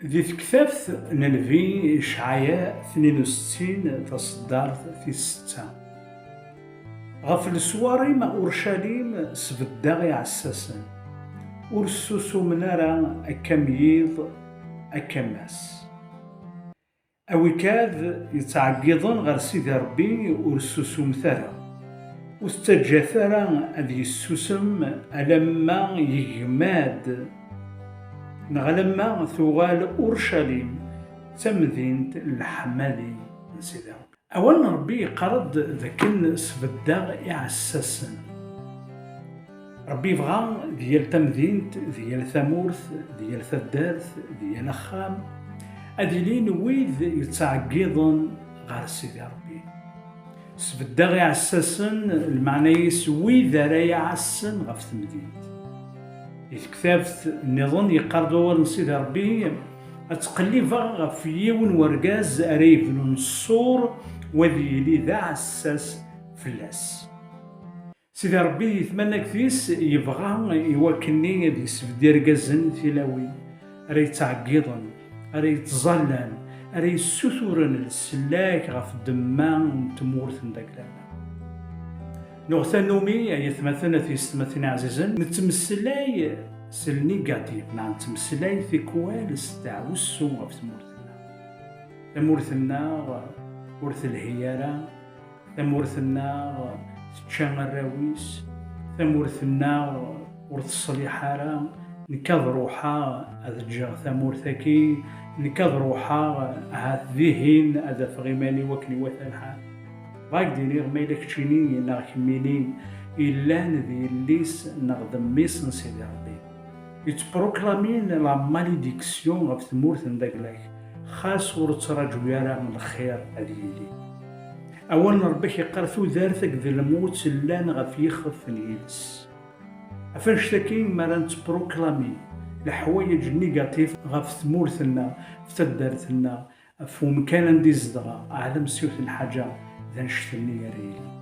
ذي تكثافت ننفي إشعياء 62 تصدارت في 6 غف السواري ما أورشليم سبداغي عساسن ورسوسو منارا أكاميض أكاماس أويكاد يتعقيضن غير سيدي ربي ورسوسو مثارا واستجاثارا أذي السوسم ألما يجماد نغلما ثوغال أورشليم تمدينة الحمادي سيدي ربي أولا ربي قرد ذاكن سبداغ إعساسن ربي بغا ديال تمدينة ديال ثمورث ديال ثدارث ديال أخام أديلين ويذ يتعقيضن غير سيدي ربي سبداغ إعساسن المعنى يسوي ذا يعسن غف تمدينة كتابت النظام يقردوا سيدي ربي أتقلبا غف يون ورقاز أريفن الصور وذي لي ذا عساس فلاس سيدي ربي يتمنى كثيس يبغى يوكلني ذي سفدي رقازن تلاوي ري تعقيضا ري تظلن ري سثورن السلاك غف الدمان تمورث داكلانا نغثى نومي يتمثلنا في استمثلنا عزيزا نتمثلاي سلنيغاتيف نتمثلاي في كوالس تاع وسو غف ثمورثنا ورث الهيارة ثمورثنا تشان الراويس ثمورثنا ورث الصليحارة نكاظ روحا هذا الجا ثمورثكي نكاظ روحا هذا ذهين هذا فغيماني وكني وثنحا غاك ديني غميلك تشيني ناغ كمينين إلا نذي الليس نغدم ميسن سيدي ربي يتبروكلامين لا ماليديكسيون غف ثمورث نداكلاك خاص ورتراجو يارا من الخير أديلي أولا ربك يقرثو ذارثك ذي الموت لان غف يخف نيلس أفنشتاكين ما نتبروكلامي الحوايج نيجاتيف غف ثمورثنا في تدارثنا فهم كان ديزدغا أعلم سيوث الحاجة ذا نشتني يا ريلي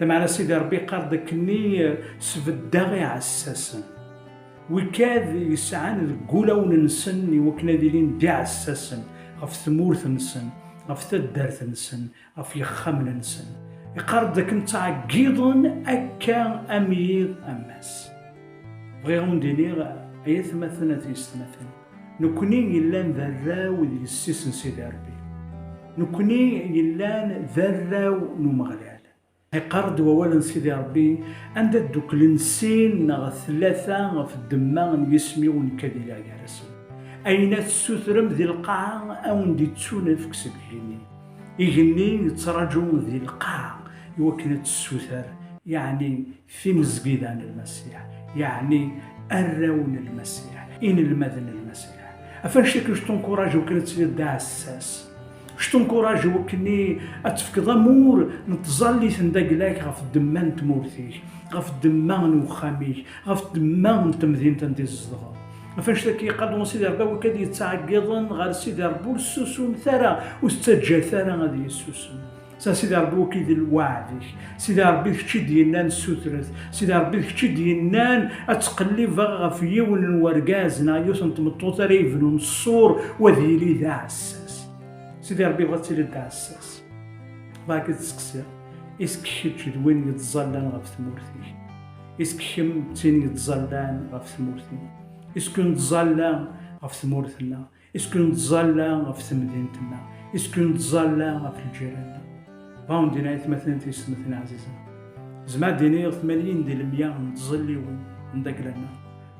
لما سيدي ربي قال داكني سبداغي عساسن وكاد يسعان القولة وننسن وكنا ديلين دي عساسن غف ثمورث نسن غف تدارث نسن غف يخام نسن يقارد داك نتعقيضن أكا أميض أماس بغيهم ديني أيث مثلا تيستمثل نكوني إلا ذراو ذي السيسن سيدي ربي نكوني إلا ذراو نمغلال يقارد وولا سيدي ربي عند دوك النسين غ ثلاثة غف الدمان يسميون كديلا جالسين أين تسوثرم ذي القاعة أو ندي تسونف كسبحيني يغني يتراجعون ذي القاعة يوكن تسوثر يعني في مزقيدان المسيح يعني الرون المسيح إن المذن المسيح أفنشتك شتنكوراج وكنت سيد عساس شتنكوراج وكني أتفك ضمور نتظلي تندقلاك غف الدمان تمورثيك غف الدمان وخاميك غف الدمان تمذين تندي الزغر أفنشتك يقدم سيدي ربي وكاد يتعقضن غير سيدي ربي السوسون ثرى واستجا ثرى غادي السوسون سيدي ربي وكيد الوعدك سيدي ربي كشي ديالنا نسوثرث سيدي ربي كشي ديالنا اتقلب غف يون ورقازنا يوسن تمطوط ريفن الصور وذيلي ذا عساس سيدي ربي بغات لي ذا عساس باك تسقسي اسكشي دوين يتظلان غف ثمورثي اسكشم تين يتظلان غف ثمورثي اسكو نتظلان غف ثمورثنا اسكو نتظلان غف ثمدينتنا اسكو نتظلان غف الجيران باون دينا يتمثلن تيستمثلن عزيزا زعما ديني 80 ديال المية نتظليون نداكلنا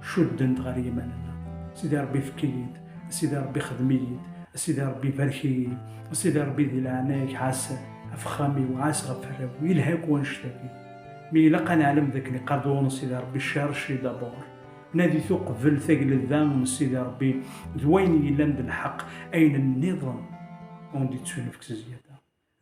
شدن غير يماننا سيدي ربي فكيد سيدي ربي خدميد سيدي ربي باركيد سيدي ربي ذي العناك عاس افخامي وعاس غفر ويلهاك ونشتاكي مي لا نعلم ذاك اللي قادون سيدي ربي الشارشي دابور نادي ثقفل ثقل الذان سيدي ربي ذوين يلند الحق اين النظام وندي تسولف زياده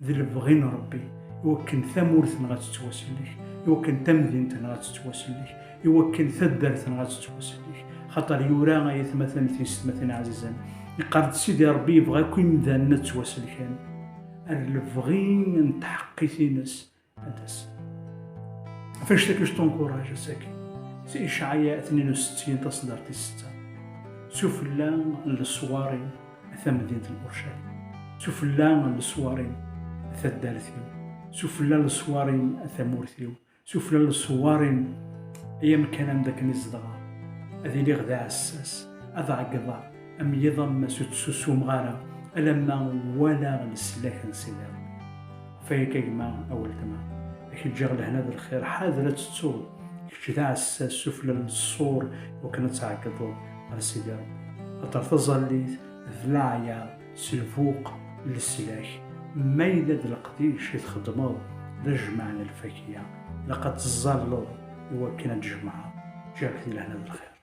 ذي البغين ربي يوكن ثمورث غاتتواصل لك يوكن تمدينة غاتتواصل لك يوكن ثدرث غاتتواصل لك خاطر يورا يتمثل تيستمثل عزيزا يقارد سيدي ربي يبغى كون ذا نتواصل كان البغين نتحقي ناس هداس فاش تاكلش تنكوراج ساكن سي إشعياء 62 تصدر 6 سفلا للصوارين أثا مدينة الأورشليم، سفلا للصوارين أثا الدارثيو، سفلا للصوارين أثا مورثيو، سفلا للصوارين أيام كان عندك نزدغا أذي لي غدا عساس أذا عقضا أم يضم سوتسوسو مغارا ألما ولا للسلاح نسيدا فايكا كما أول تما لكن جاغل هنا ذا الخير حاضرة تتصور كشتا عساس سفلا للصور وكانت تعقضو على سيدي ربي خاطر تظليت ذلاعيا سلفوق للسلاح مايلة ذا القديش يتخدمو ذا جمعنا الفاكية لقد تظلو إوا كانت جمعة جاك لهنا ذا الخير.